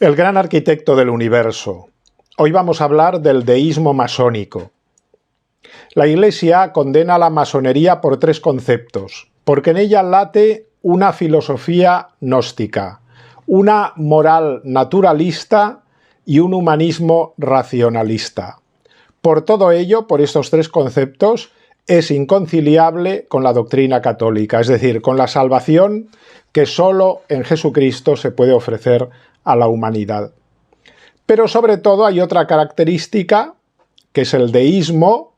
El gran arquitecto del universo. Hoy vamos a hablar del deísmo masónico. La Iglesia condena la masonería por tres conceptos, porque en ella late una filosofía gnóstica, una moral naturalista y un humanismo racionalista. Por todo ello, por estos tres conceptos, es inconciliable con la doctrina católica, es decir, con la salvación que solo en Jesucristo se puede ofrecer a la humanidad. Pero sobre todo hay otra característica, que es el deísmo,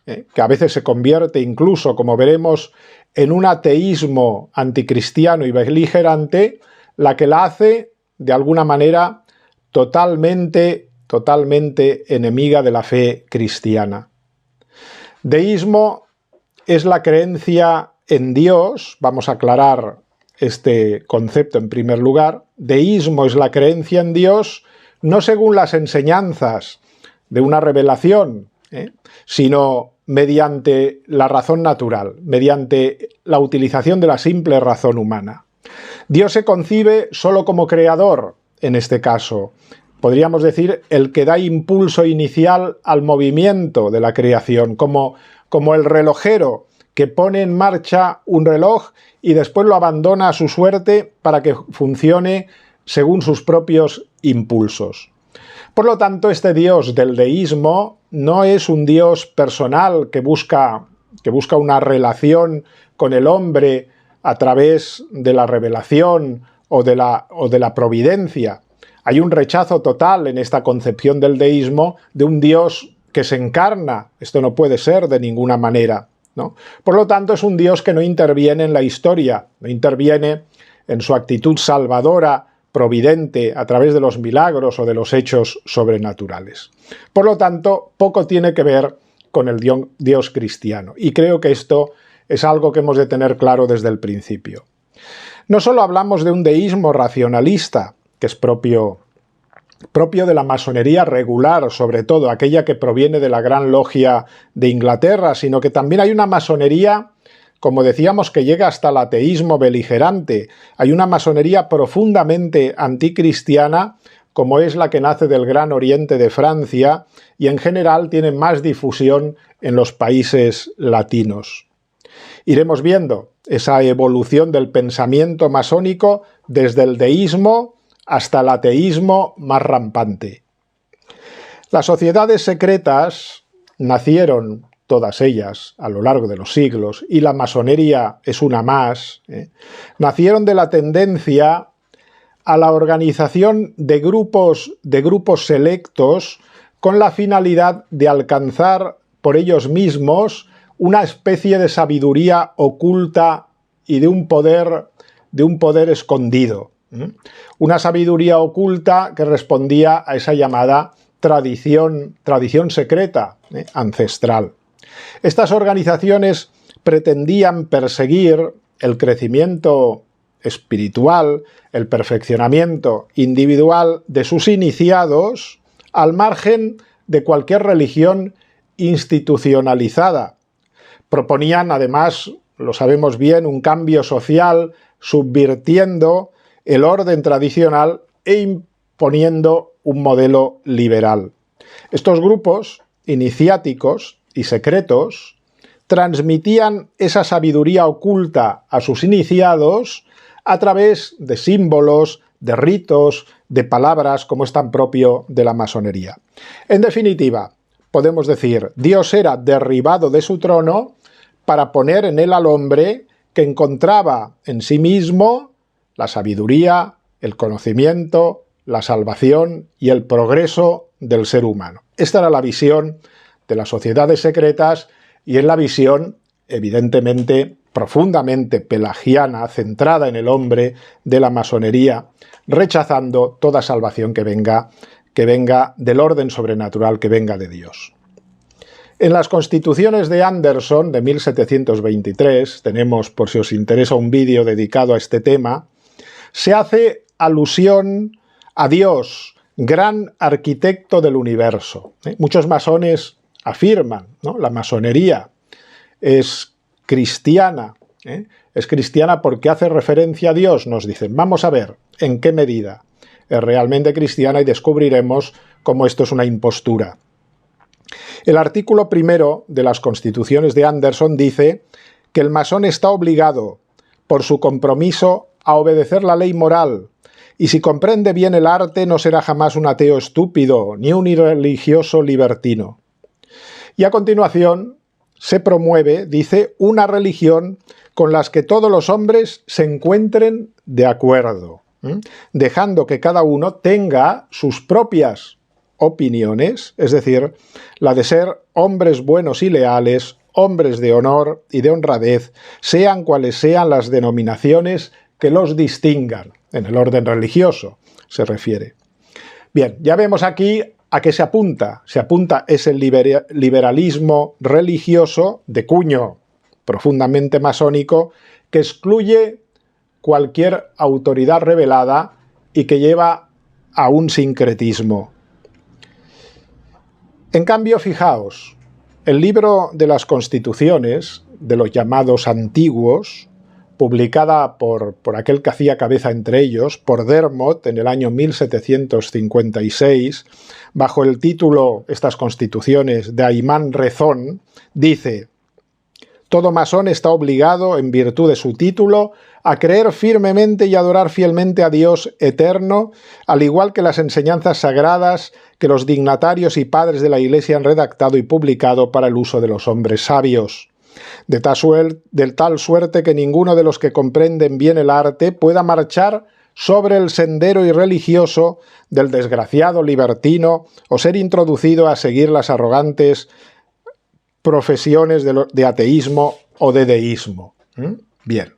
que a veces se convierte incluso, como veremos, en un ateísmo anticristiano y beligerante, la que la hace, de alguna manera, totalmente enemiga de la fe cristiana. Deísmo es la creencia en Dios, vamos a aclarar este concepto en primer lugar. Deísmo es la creencia en Dios no según las enseñanzas de una revelación, sino mediante la razón natural, mediante la utilización de la simple razón humana. Dios se concibe solo como creador, en este caso. Podríamos decir el que da impulso inicial al movimiento de la creación, como el relojero que pone en marcha un reloj y después lo abandona a su suerte para que funcione según sus propios impulsos. Por lo tanto, este Dios del deísmo no es un Dios personal que busca una relación con el hombre a través de la revelación o de la providencia. Hay un rechazo total en esta concepción del deísmo de un Dios que se encarna. Esto no puede ser de ninguna manera, ¿no? Por lo tanto, es un Dios que no interviene en la historia, no interviene en su actitud salvadora, providente, a través de los milagros o de los hechos sobrenaturales. Por lo tanto, poco tiene que ver con el Dios cristiano. Y creo que esto es algo que hemos de tener claro desde el principio. No solo hablamos de un deísmo racionalista, que es propio de la masonería regular, sobre todo aquella que proviene de la Gran Logia de Inglaterra, sino que también hay una masonería, como decíamos, que llega hasta el ateísmo beligerante. Hay una masonería profundamente anticristiana, como es la que nace del Gran Oriente de Francia y en general tiene más difusión en los países latinos. Iremos viendo esa evolución del pensamiento masónico desde el deísmo hasta el ateísmo más rampante. Las sociedades secretas nacieron, todas ellas, a lo largo de los siglos, y la masonería es una más, nacieron de la tendencia a la organización de grupos selectos con la finalidad de alcanzar por ellos mismos una especie de sabiduría oculta y de un poder escondido. Una sabiduría oculta que respondía a esa llamada tradición secreta, ancestral. Estas organizaciones pretendían perseguir el crecimiento espiritual, el perfeccionamiento individual de sus iniciados al margen de cualquier religión institucionalizada. Proponían, además, lo sabemos bien, un cambio social subvirtiendo el orden tradicional e imponiendo un modelo liberal. Estos grupos iniciáticos y secretos transmitían esa sabiduría oculta a sus iniciados a través de símbolos, de ritos, de palabras, como es tan propio de la masonería. En definitiva, podemos decir, Dios era derribado de su trono para poner en él al hombre que encontraba en sí mismo la sabiduría, el conocimiento, la salvación y el progreso del ser humano. Esta era la visión de las sociedades secretas y es la visión, evidentemente, profundamente pelagiana, centrada en el hombre, de la masonería, rechazando toda salvación que venga del orden sobrenatural, que venga de Dios. En las Constituciones de Anderson de 1723, tenemos, por si os interesa, un vídeo dedicado a este tema, se hace alusión a Dios, gran arquitecto del universo. Muchos masones afirman, ¿no? La masonería es cristiana, es cristiana porque hace referencia a Dios, nos dicen. Vamos a ver en qué medida. es realmente cristiana y descubriremos cómo esto es una impostura. El artículo primero de las Constituciones de Anderson dice que el masón está obligado, por su compromiso, a obedecer la ley moral, y si comprende bien el arte no será jamás un ateo estúpido ni un irreligioso libertino. Y a continuación se promueve, dice, una religión con las que todos los hombres se encuentren de acuerdo, dejando que cada uno tenga sus propias opiniones, es decir, la de ser hombres buenos y leales, hombres de honor y de honradez, sean cuales sean las denominaciones que los distingan, en el orden religioso se refiere. Bien, ya vemos aquí a qué se apunta. Se apunta ese liberalismo religioso de cuño profundamente masónico que excluye cualquier autoridad revelada y que lleva a un sincretismo. En cambio, fijaos, el libro de las Constituciones, de los llamados antiguos, publicada por aquel que hacía cabeza entre ellos, por Dermot, en el año 1756, bajo el título, estas Constituciones, de Aimán Rezón, dice: todo masón está obligado, en virtud de su título, a creer firmemente y adorar fielmente a Dios eterno, al igual que las enseñanzas sagradas que los dignatarios y padres de la Iglesia han redactado y publicado para el uso de los hombres sabios. De tal suerte que ninguno de los que comprenden bien el arte pueda marchar sobre el sendero irreligioso del desgraciado libertino o ser introducido a seguir las arrogantes profesiones de ateísmo o de deísmo. Bien.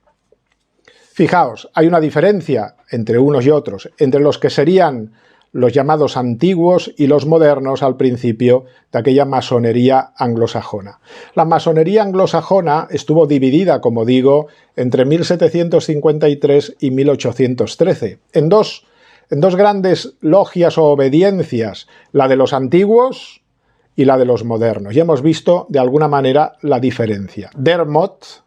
Fijaos, hay una diferencia entre unos y otros, entre los que serían los llamados antiguos y los modernos al principio de aquella masonería anglosajona. La masonería anglosajona estuvo dividida, como digo, entre 1753 y 1813, en dos grandes logias o obediencias, la de los antiguos y la de los modernos. Ya hemos visto de alguna manera la diferencia. Dermot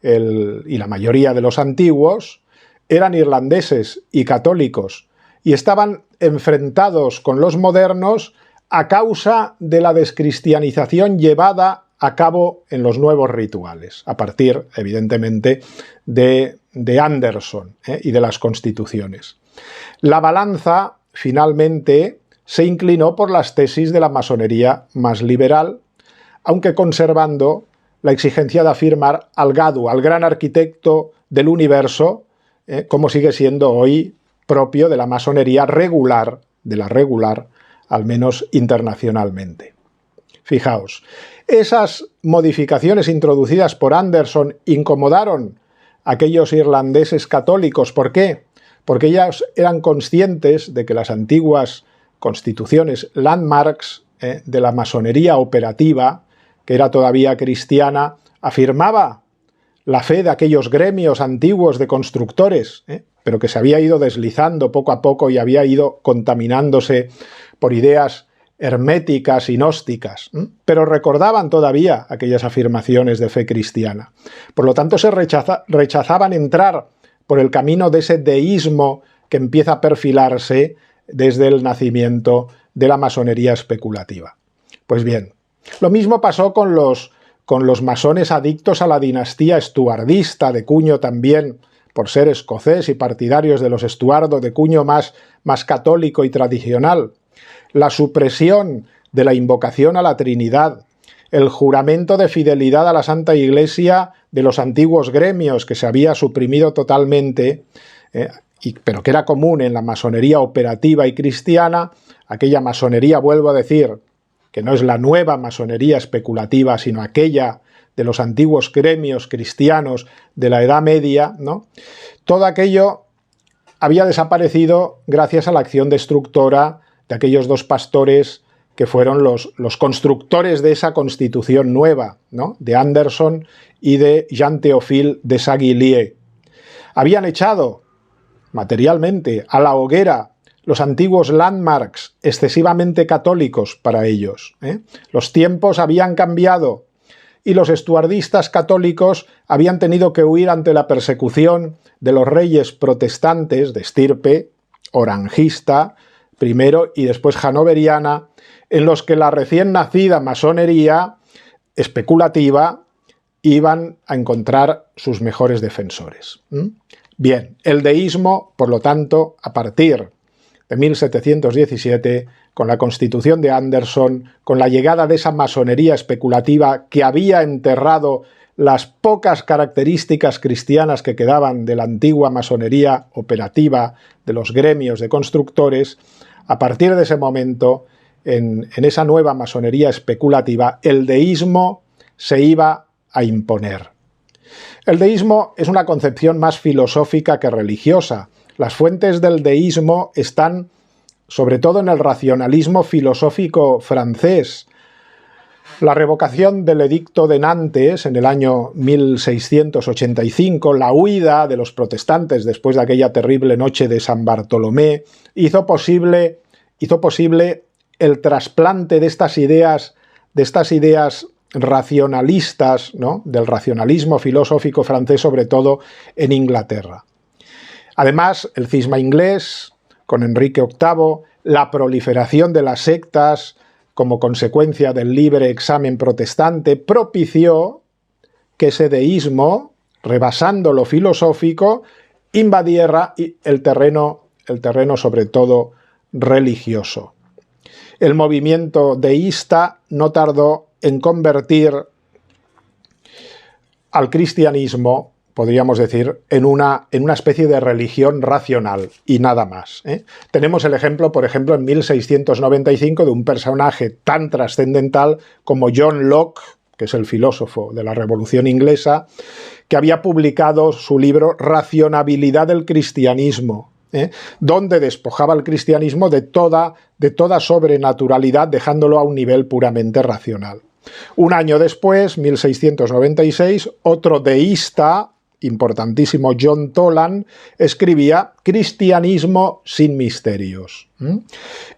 y la mayoría de los antiguos eran irlandeses y católicos y estaban enfrentados con los modernos a causa de la descristianización llevada a cabo en los nuevos rituales, a partir, evidentemente, de Anderson y de las Constituciones. La balanza, finalmente, se inclinó por las tesis de la masonería más liberal, aunque conservando la exigencia de afirmar al Gadu, al gran arquitecto del universo, como sigue siendo hoy propio de la masonería regular, al menos internacionalmente. Fijaos, esas modificaciones introducidas por Anderson incomodaron a aquellos irlandeses católicos. ¿Por qué? Porque ellos eran conscientes de que las antiguas constituciones landmarks de la masonería operativa, que era todavía cristiana, afirmaba la fe de aquellos gremios antiguos de constructores, pero que se había ido deslizando poco a poco y había ido contaminándose por ideas herméticas y gnósticas, pero recordaban todavía aquellas afirmaciones de fe cristiana. Por lo tanto, se rechazaban entrar por el camino de ese deísmo que empieza a perfilarse desde el nacimiento de la masonería especulativa. Pues bien, lo mismo pasó con los masones adictos a la dinastía estuardista, de cuño también, por ser escocés y partidarios de los Estuardo, de cuño más católico y tradicional. La supresión de la invocación a la Trinidad, el juramento de fidelidad a la Santa Iglesia de los antiguos gremios, que se había suprimido totalmente, pero que era común en la masonería operativa y cristiana, aquella masonería, vuelvo a decir, que no es la nueva masonería especulativa, sino aquella de los antiguos gremios cristianos de la Edad Media, ¿no? Todo aquello había desaparecido gracias a la acción destructora de aquellos dos pastores que fueron los constructores de esa constitución nueva, ¿no? De Anderson y de Jean-Théophile de Saguilier. Habían echado materialmente a la hoguera los antiguos landmarks excesivamente católicos para ellos. Los tiempos habían cambiado y los estuardistas católicos habían tenido que huir ante la persecución de los reyes protestantes de estirpe orangista primero y después hanoveriana, en los que la recién nacida masonería especulativa iban a encontrar sus mejores defensores. Bien, el deísmo, por lo tanto, a partir de 1717, con la Constitución de Anderson, con la llegada de esa masonería especulativa que había enterrado las pocas características cristianas que quedaban de la antigua masonería operativa de los gremios de constructores, a partir de ese momento, en esa nueva masonería especulativa, el deísmo se iba a imponer. El deísmo es una concepción más filosófica que religiosa. Las fuentes del deísmo están sobre todo en el racionalismo filosófico francés. La revocación del Edicto de Nantes en el año 1685, la huida de los protestantes después de aquella terrible noche de San Bartolomé, hizo posible el trasplante de estas ideas racionalistas, ¿no?, del racionalismo filosófico francés, sobre todo en Inglaterra. Además, el cisma inglés, con Enrique VIII, la proliferación de las sectas como consecuencia del libre examen protestante, propició que ese deísmo, rebasando lo filosófico, invadiera el terreno sobre todo religioso. El movimiento deísta no tardó en convertir al cristianismo, podríamos decir, en una especie de religión racional y nada más. Tenemos el ejemplo, por ejemplo, en 1695 de un personaje tan trascendental como John Locke, que es el filósofo de la Revolución Inglesa, que había publicado su libro Racionabilidad del cristianismo, donde despojaba al cristianismo de toda sobrenaturalidad, dejándolo a un nivel puramente racional. Un año después, 1696, otro deísta importantísimo, John Toland, escribía Cristianismo sin misterios.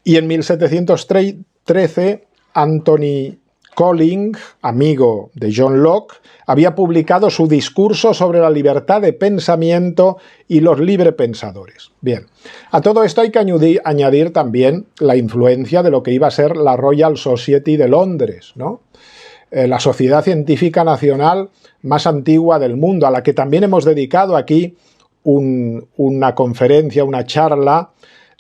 Y en 1713, Anthony Colling, amigo de John Locke, había publicado su discurso sobre la libertad de pensamiento y los librepensadores. Bien, a todo esto hay que añadir también la influencia de lo que iba a ser la Royal Society de Londres, ¿no?, la Sociedad Científica Nacional más antigua del mundo, a la que también hemos dedicado aquí una conferencia, una charla,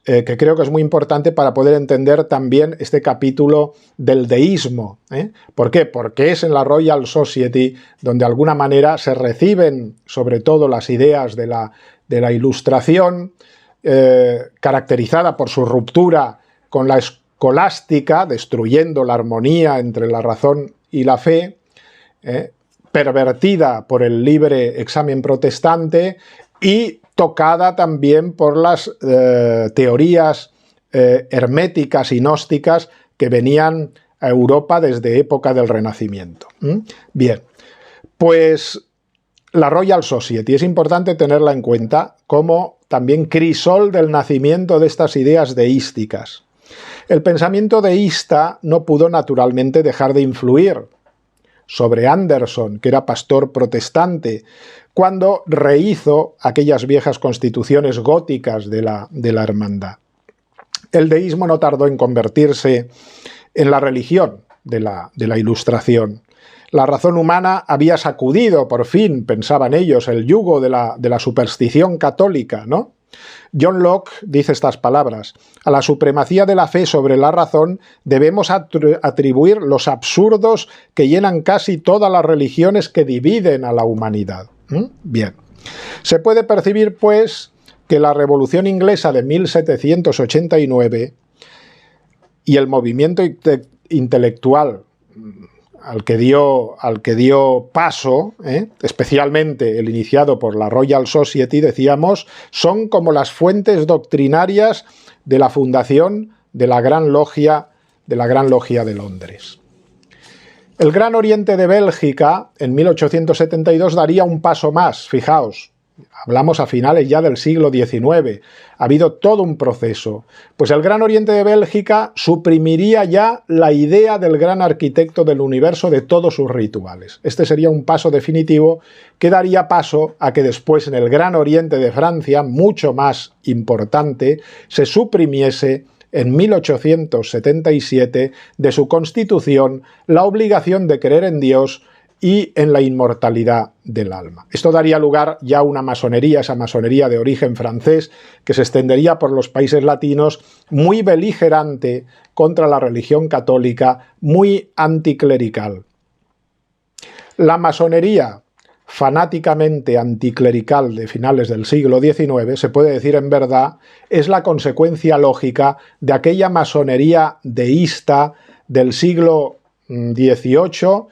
que creo que es muy importante para poder entender también este capítulo del deísmo. ¿Por qué? Porque es en la Royal Society donde de alguna manera se reciben sobre todo las ideas de la Ilustración, caracterizada por su ruptura con la escolástica, destruyendo la armonía entre la razón y la fe, pervertida por el libre examen protestante y tocada también por las teorías herméticas y gnósticas que venían a Europa desde época del Renacimiento. Bien, pues la Royal Society es importante tenerla en cuenta como también crisol del nacimiento de estas ideas deísticas. El pensamiento deísta no pudo naturalmente dejar de influir sobre Anderson, que era pastor protestante, cuando rehizo aquellas viejas constituciones góticas de la hermandad. El deísmo no tardó en convertirse en la religión de la Ilustración. La razón humana había sacudido, por fin, pensaban ellos, el yugo de la superstición católica, ¿no? John Locke dice estas palabras: a la supremacía de la fe sobre la razón debemos atribuir los absurdos que llenan casi todas las religiones que dividen a la humanidad. Bien, se puede percibir, pues, que la Revolución Inglesa de 1789 y el movimiento intelectual al que dio paso, especialmente el iniciado por la Royal Society, decíamos, son como las fuentes doctrinarias de la fundación de la Gran Logia de Londres. El Gran Oriente de Bélgica, en 1872, daría un paso más, fijaos, Hablamos a finales ya del siglo XIX. Ha habido todo un proceso. Pues el Gran Oriente de Bélgica suprimiría ya la idea del gran arquitecto del universo de todos sus rituales. Este sería un paso definitivo que daría paso a que después en el Gran Oriente de Francia, mucho más importante, se suprimiese en 1877 de su constitución la obligación de creer en Dios y en la inmortalidad del alma. Esto daría lugar ya a una masonería, esa masonería de origen francés, que se extendería por los países latinos, muy beligerante contra la religión católica, muy anticlerical. La masonería fanáticamente anticlerical de finales del siglo XIX, se puede decir en verdad, es la consecuencia lógica de aquella masonería deísta del siglo XVIII,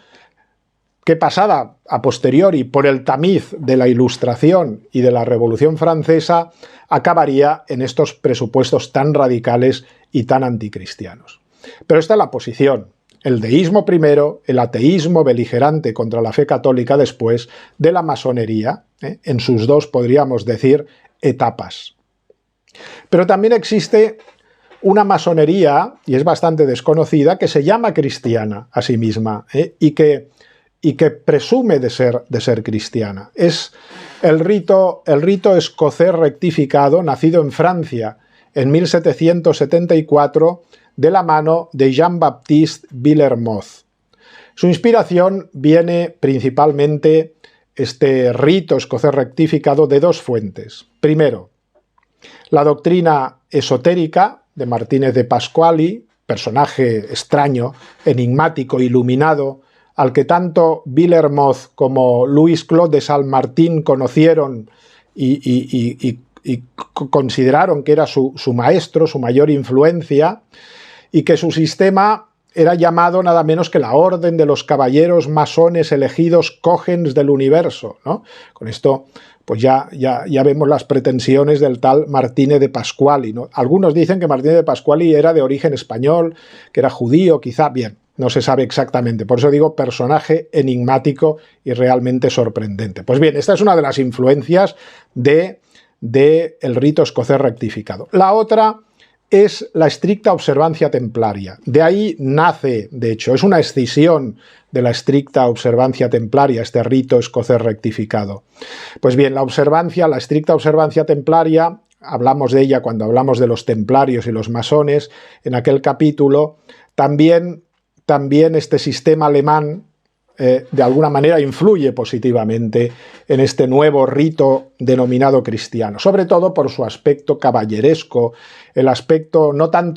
que pasada a posteriori por el tamiz de la Ilustración y de la Revolución Francesa, acabaría en estos presupuestos tan radicales y tan anticristianos. Pero esta es la posición. El deísmo primero, el ateísmo beligerante contra la fe católica después, de la masonería, en sus dos, podríamos decir, etapas. Pero también existe una masonería, y es bastante desconocida, que se llama cristiana a sí misma, y que presume de ser cristiana. Es el rito escocés rectificado, nacido en Francia en 1774, de la mano de Jean-Baptiste Villermoz. Su inspiración viene principalmente, este rito escocés rectificado, de dos fuentes. Primero, la doctrina esotérica de Martínez de Pasquali, personaje extraño, enigmático, iluminado, al que tanto Villermoz como Louis Claude de Saint-Martin conocieron y consideraron que era su maestro, su mayor influencia, y que su sistema era llamado nada menos que la Orden de los Caballeros Masones Elegidos Cogens del Universo, ¿no? Con esto pues ya vemos las pretensiones del tal Martínez de Pasquali, ¿no? Algunos dicen que Martínez de Pasquali era de origen español, que era judío, quizá, bien, no se sabe exactamente, por eso digo personaje enigmático y realmente sorprendente. Pues bien, esta es una de las influencias del rito escocés rectificado. La otra es la estricta observancia templaria. De ahí nace, de hecho, es una escisión de la estricta observancia templaria, este rito escocés rectificado. Pues bien, la estricta observancia templaria, hablamos de ella cuando hablamos de los templarios y los masones, en aquel capítulo, también este sistema alemán de alguna manera influye positivamente en este nuevo rito denominado cristiano, sobre todo por su aspecto caballeresco, el aspecto no tan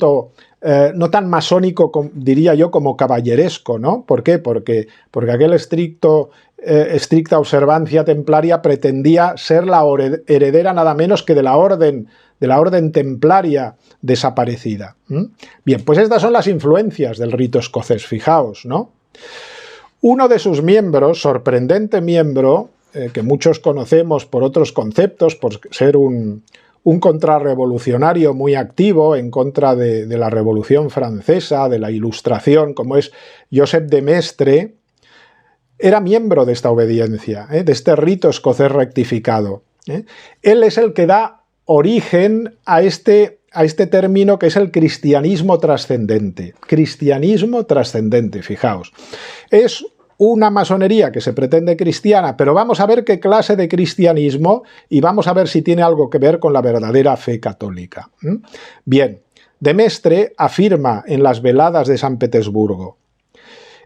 masónico, diría yo, como caballeresco, ¿no? ¿Por qué? Porque aquel estricta observancia templaria pretendía ser la heredera nada menos que de la orden templaria desaparecida. Bien, pues estas son las influencias del rito escocés, fijaos, ¿no? Uno de sus miembros, sorprendente miembro, que muchos conocemos por otros conceptos, por ser un contrarrevolucionario muy activo en contra de la Revolución Francesa, de la Ilustración, como es Joseph de Maistre, era miembro de esta obediencia, de este rito escocés rectificado. Él es el que da origen a este término que es el cristianismo trascendente. Cristianismo trascendente, fijaos. Es una masonería que se pretende cristiana, pero vamos a ver qué clase de cristianismo y vamos a ver si tiene algo que ver con la verdadera fe católica. Bien, de Maistre afirma en las veladas de San Petersburgo: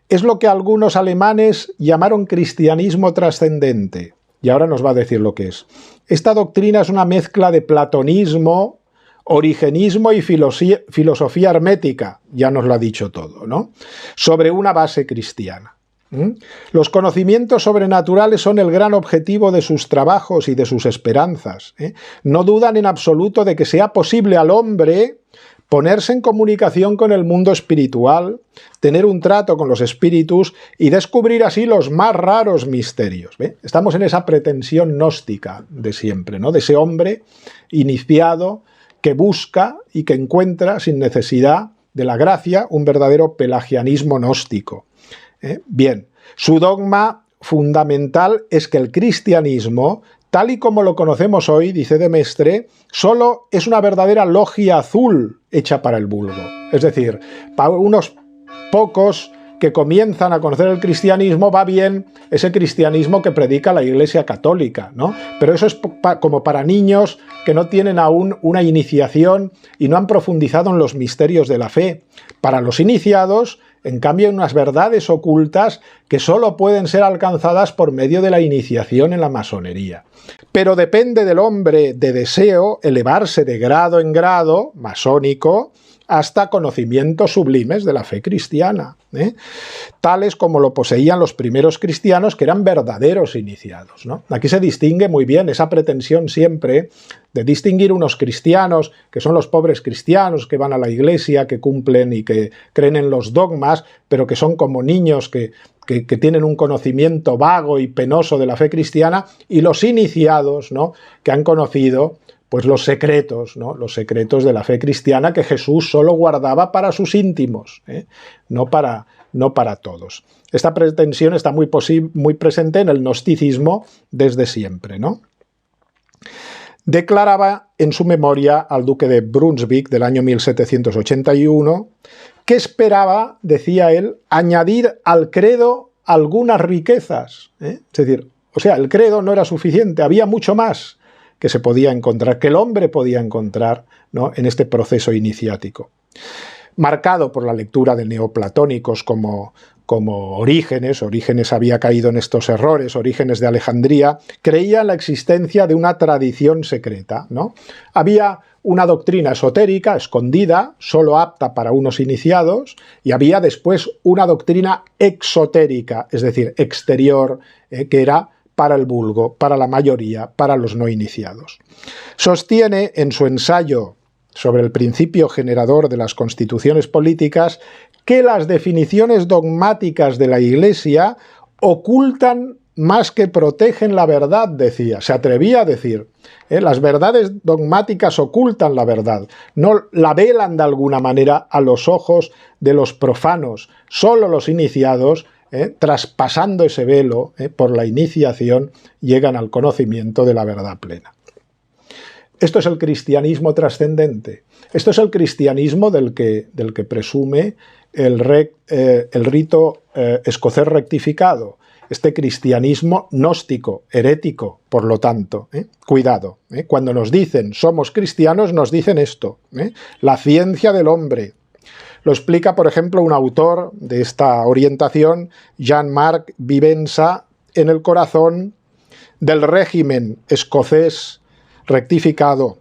es lo que algunos alemanes llamaron cristianismo trascendente. Y ahora nos va a decir lo que es. Esta doctrina es una mezcla de platonismo, origenismo y filosofía hermética, ya nos lo ha dicho todo, ¿no? Sobre una base cristiana. Los conocimientos sobrenaturales son el gran objetivo de sus trabajos y de sus esperanzas. No dudan en absoluto de que sea posible al hombre ponerse en comunicación con el mundo espiritual, tener un trato con los espíritus y descubrir así los más raros misterios. ¿Ve? Estamos en esa pretensión gnóstica de siempre, ¿no? De ese hombre iniciado que busca y que encuentra sin necesidad de la gracia un verdadero pelagianismo gnóstico. Bien, su dogma fundamental es que el cristianismo tal y como lo conocemos hoy, dice de Mestre, solo es una verdadera logia azul hecha para el vulgo. Es decir, para unos pocos que comienzan a conocer el cristianismo va bien ese cristianismo que predica la Iglesia Católica, ¿no? Pero eso es como para niños que no tienen aún una iniciación y no han profundizado en los misterios de la fe. Para los iniciados, en cambio, hay unas verdades ocultas que solo pueden ser alcanzadas por medio de la iniciación en la masonería. Pero depende del hombre de deseo elevarse de grado en grado masónico hasta conocimientos sublimes de la fe cristiana, tales como lo poseían los primeros cristianos, que eran verdaderos iniciados, ¿no? Aquí se distingue muy bien esa pretensión siempre de distinguir unos cristianos, que son los pobres cristianos que van a la iglesia, que cumplen y que creen en los dogmas, pero que son como niños que tienen un conocimiento vago y penoso de la fe cristiana, y los iniciados, ¿no?, que han conocido pues los secretos, ¿no?, los secretos de la fe cristiana que Jesús solo guardaba para sus íntimos, no para todos. Esta pretensión está muy presente en el gnosticismo desde siempre, ¿no? Declaraba en su memoria al duque de Brunswick del año 1781 que esperaba, decía él, añadir al credo algunas riquezas. Es decir, o sea, el credo no era suficiente, había mucho más que se podía encontrar, que el hombre podía encontrar, ¿no?, en este proceso iniciático. Marcado por la lectura de neoplatónicos como Orígenes había caído en estos errores, Orígenes de Alejandría, creía en la existencia de una tradición secreta, ¿no? Había una doctrina esotérica, escondida, solo apta para unos iniciados, y había después una doctrina exotérica, es decir, exterior, que era para el vulgo, para la mayoría, para los no iniciados. Sostiene en su ensayo sobre el principio generador de las constituciones políticas que las definiciones dogmáticas de la Iglesia ocultan más que protegen la verdad, decía. Se atrevía a decir, las verdades dogmáticas ocultan la verdad, no la velan de alguna manera a los ojos de los profanos. Solo los iniciados, traspasando ese velo por la iniciación, llegan al conocimiento de la verdad plena. Esto es el cristianismo trascendente. Esto es el cristianismo del que presume el rito escocés rectificado. Este cristianismo gnóstico, herético, por lo tanto. Cuidado. Cuando nos dicen somos cristianos, nos dicen esto. La ciencia del hombre. Lo explica, por ejemplo, un autor de esta orientación, Jean-Marc Vivensa, en El corazón del régimen escocés rectificado.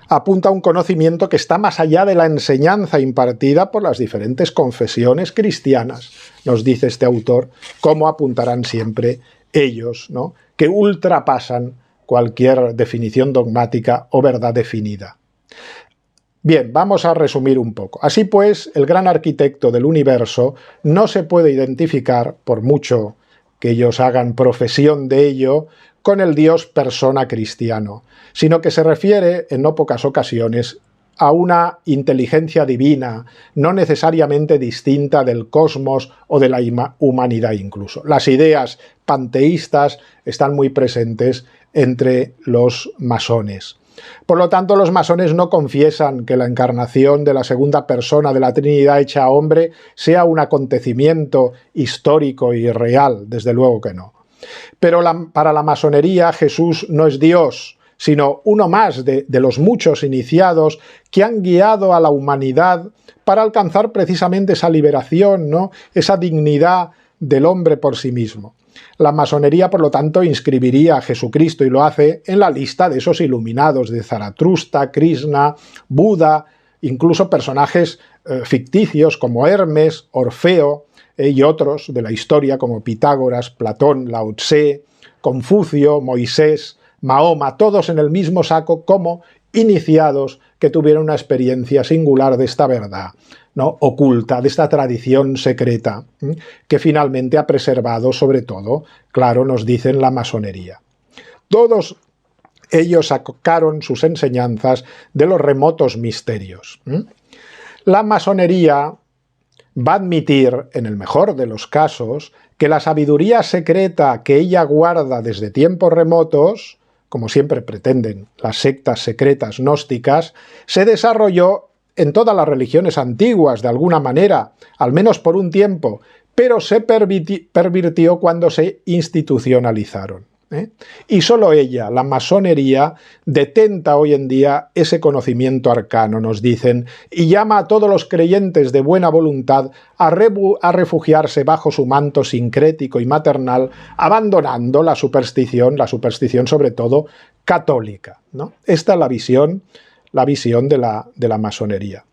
Apunta a un conocimiento que está más allá de la enseñanza impartida por las diferentes confesiones cristianas, nos dice este autor, como apuntarán siempre ellos, ¿no?, que ultrapasan cualquier definición dogmática o verdad definida. Bien, vamos a resumir un poco. Así pues, el gran arquitecto del universo no se puede identificar, por mucho que ellos hagan profesión de ello, con el Dios persona cristiano, sino que se refiere, en no pocas ocasiones, a una inteligencia divina, no necesariamente distinta del cosmos o de la humanidad incluso. Las ideas panteístas están muy presentes entre los masones. Por lo tanto, los masones no confiesan que la encarnación de la segunda persona de la Trinidad hecha hombre sea un acontecimiento histórico y real, desde luego que no. Pero para la masonería Jesús no es Dios, sino uno más de los muchos iniciados que han guiado a la humanidad para alcanzar precisamente esa liberación, ¿no?, esa dignidad del hombre por sí mismo. La masonería, por lo tanto, inscribiría a Jesucristo, y lo hace, en la lista de esos iluminados de Zaratustra, Krishna, Buda, incluso personajes ficticios como Hermes, Orfeo y otros de la historia como Pitágoras, Platón, Lao Tse, Confucio, Moisés, Mahoma, todos en el mismo saco como iniciados que tuvieron una experiencia singular de esta verdad, ¿no?, oculta, de esta tradición secreta, que finalmente ha preservado, sobre todo, claro, nos dicen, la masonería. Todos ellos sacaron sus enseñanzas de los remotos misterios. La masonería va a admitir, en el mejor de los casos, que la sabiduría secreta que ella guarda desde tiempos remotos, como siempre pretenden las sectas secretas gnósticas, se desarrolló en todas las religiones antiguas de alguna manera, al menos por un tiempo, pero se pervirtió cuando se institucionalizaron. Y solo ella, la masonería, detenta hoy en día ese conocimiento arcano, nos dicen, y llama a todos los creyentes de buena voluntad a refugiarse bajo su manto sincrético y maternal, abandonando la superstición sobre todo católica, ¿no? Esta es la visión de la masonería.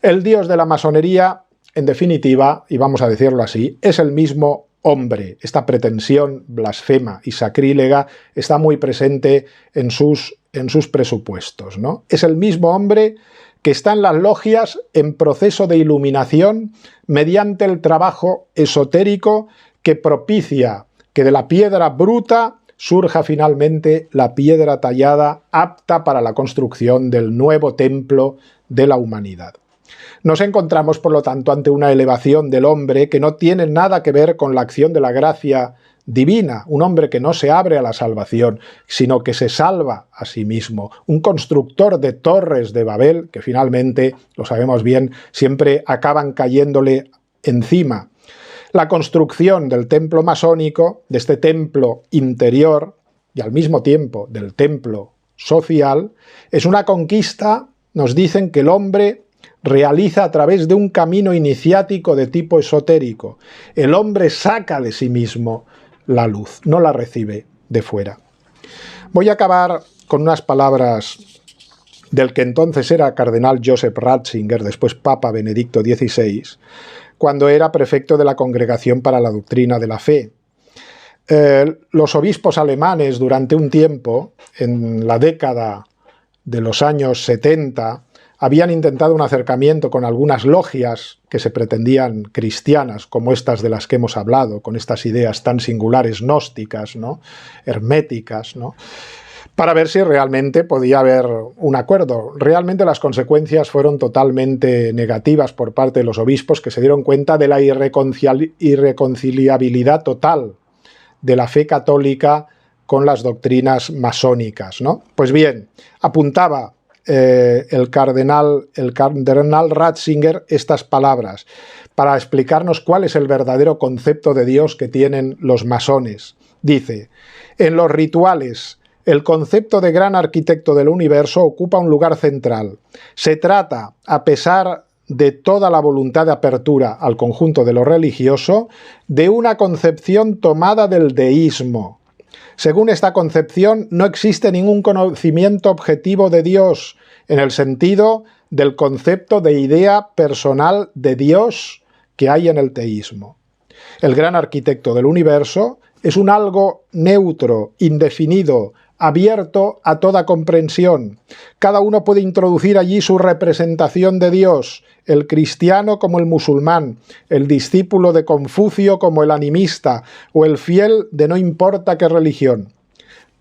El dios de la masonería, en definitiva, y vamos a decirlo así, es el mismo hombre. Esta pretensión blasfema y sacrílega está muy presente en sus presupuestos, ¿no? Es el mismo hombre que está en las logias en proceso de iluminación mediante el trabajo esotérico que propicia que de la piedra bruta surja finalmente la piedra tallada apta para la construcción del nuevo templo de la humanidad. Nos encontramos, por lo tanto, ante una elevación del hombre que no tiene nada que ver con la acción de la gracia divina, un hombre que no se abre a la salvación, sino que se salva a sí mismo, un constructor de torres de Babel que finalmente, lo sabemos bien, siempre acaban cayéndole encima. La construcción del templo masónico, de este templo interior y al mismo tiempo del templo social, es una conquista, nos dicen, que el hombre realiza a través de un camino iniciático de tipo esotérico. El hombre saca de sí mismo la luz, no la recibe de fuera. Voy a acabar con unas palabras del que entonces era cardenal Joseph Ratzinger, después Papa Benedicto XVI, cuando era prefecto de la Congregación para la Doctrina de la Fe. Los obispos alemanes durante un tiempo, en la década de los años 70, habían intentado un acercamiento con algunas logias que se pretendían cristianas, como estas de las que hemos hablado, con estas ideas tan singulares gnósticas, ¿no? Herméticas, ¿no? Para ver si realmente podía haber un acuerdo. Realmente las consecuencias fueron totalmente negativas por parte de los obispos, que se dieron cuenta de la irreconciliabilidad total de la fe católica con las doctrinas masónicas, ¿no? Pues bien, apuntaba el cardenal Ratzinger estas palabras para explicarnos cuál es el verdadero concepto de Dios que tienen los masones. Dice: en los rituales, el concepto de gran arquitecto del universo ocupa un lugar central. Se trata, a pesar de toda la voluntad de apertura al conjunto de lo religioso, de una concepción tomada del deísmo. Según esta concepción, no existe ningún conocimiento objetivo de Dios, en el sentido del concepto de idea personal de Dios que hay en el teísmo. El gran arquitecto del universo es un algo neutro, indefinido, abierto a toda comprensión. Cada uno puede introducir allí su representación de Dios, el cristiano como el musulmán, el discípulo de Confucio como el animista, o el fiel de no importa qué religión.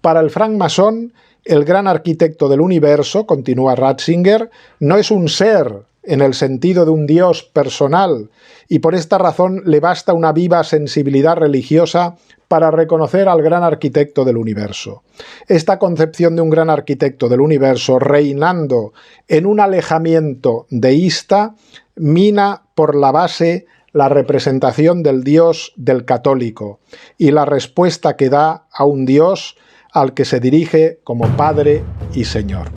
Para el francmasón, el gran arquitecto del universo, continúa Ratzinger, no es un ser en el sentido de un Dios personal, y por esta razón le basta una viva sensibilidad religiosa para reconocer al gran arquitecto del universo. Esta concepción de un gran arquitecto del universo reinando en un alejamiento deísta mina por la base la representación del Dios del católico y la respuesta que da a un Dios al que se dirige como Padre y Señor.